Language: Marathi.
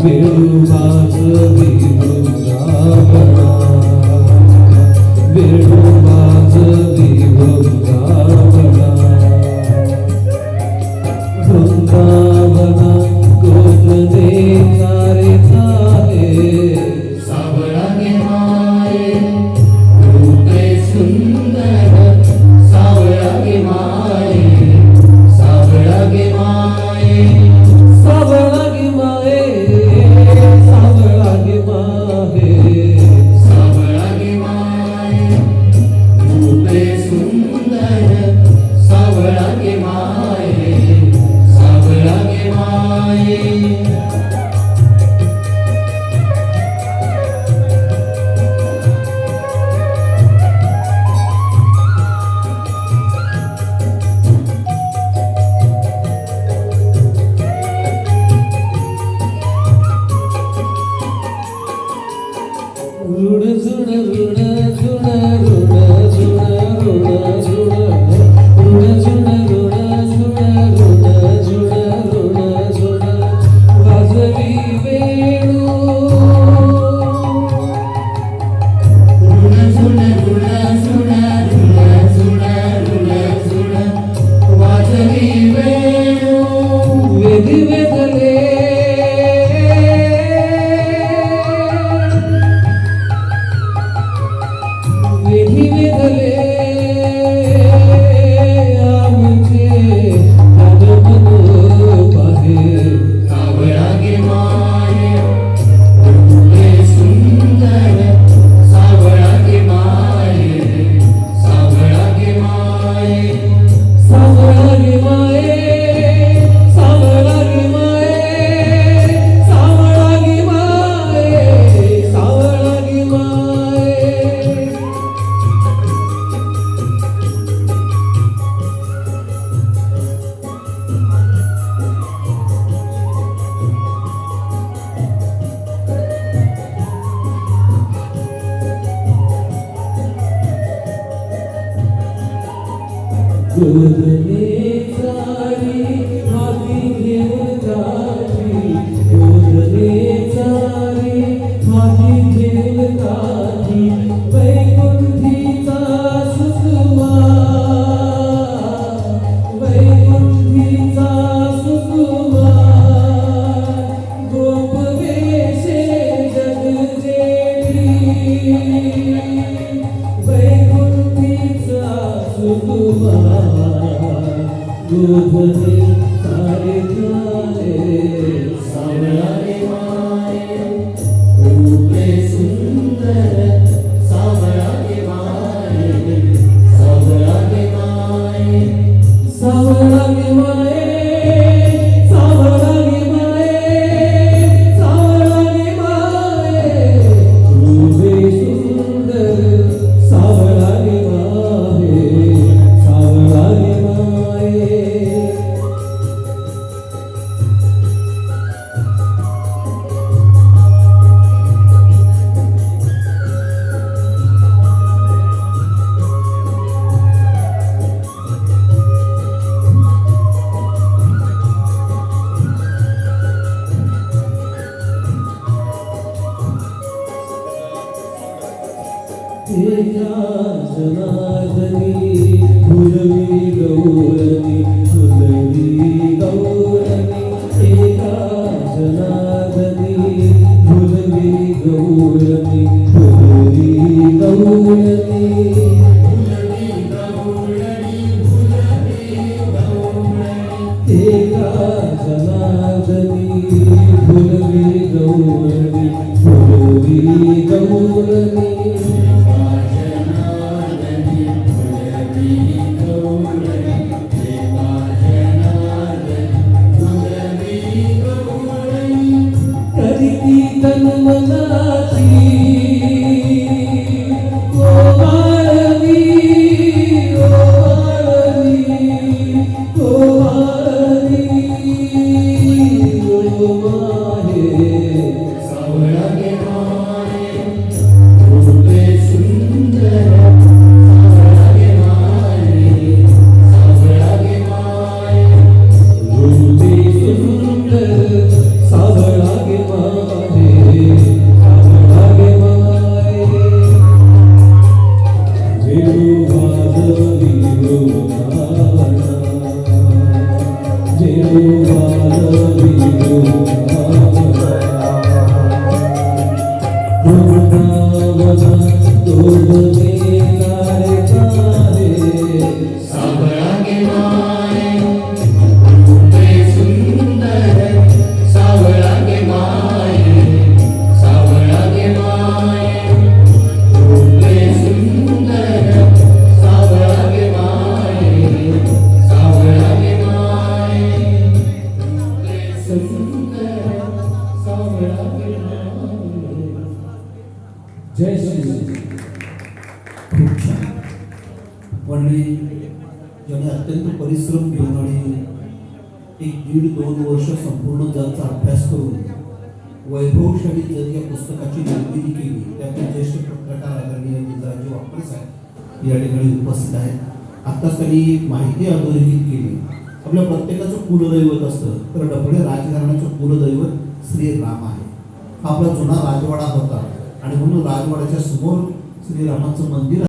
वेणू वाजवी वृंदावना, वेणू वाजवी वृंदावना, वृंदावना गोधने तारे तारे सावळा गे माये रूपे सुंदर, सावळा गे माये, सावळा गे माये, सावळा गे माये, सावळा गे माये, सावळा गे माये रूपे सुंदर, सावळा गे माये, सावळा गे माये. ऋण झुण ऋण झुण ऋण झुण ऋण झुण ऋण झुण ऋण झुण ऋण झुण ऋण झुण वाजवी वेणू ऋण झुण ऋण झुण ऋण झुण ऋण झुण वाजवी वेणू. वेदी वेदले वेदी वेदले आमचे मन पाहे सावळा गे माये रूपे सुंदर, सावळा गे माये, सावळा गे माये, सावळा गे माये, सावळा गे माये, सावळा गे माये, सावळा गे माये. गोधने चारी हाती घेऊन काठी, गोधने चारी हाती घेऊन काठी, वैकुंठीचा सुकुमा, वैकुंठीचा सुकुमा, गोप वेशे जगजेठी, वैकुंठीचा सुकुमा, गोधने तारे तारे सावळा गे माये रूपे सुंदर, सावळा गे माये, सावळा गे माये, सावळा गे माये, सावळा गे माये, सावळा गे माये, रूपे सुंदर, सावळा गे माये, सावळा गे माये. एका जनार्दनी फुलवी गौरनी, फुलवी गौरनी, एका जनार्दनी फुलवी गौरनी, फुलवी गौरनी, फुलवी गौरणी, फुलवी गौरणी, एका जनार्दनी फुलवी गौरनी, फुलवी गौरनी, जनार्दनी फुलवी गौरणी, देवा जनार्दनी फुलवी गौरणी. करीती तन मनाची ओवाळवी, ओवाळवी, ओवाळवी, ओ माहे. सावळा गे माये सावळा गे माये. जय श्री खूप छान. मंडळी ज्याने अत्यंत परिश्रम घेऊन आणि 1-1.5-2 वर्ष संपूर्ण जगचा अभ्यास करून वैभवशाली जग या पुस्तकाची निर्मिती केली त्यातले ज्येष्ठ पत्रकार आदरणीय मित्राजी वापरे साहेब या ठिकाणी उपस्थित आहेत. आत्ताच त्यांनी माहिती अधोरेखित केली. आपल्या प्रत्येकाचं कुलदैवत असतं तर डफळे राजघराण्याचं कुलदैवत श्रीराम आहे. हा आपला जुना राजवाडा होता आणि म्हणून राजवाड्याच्या समोर श्रीरामाचं मंदिर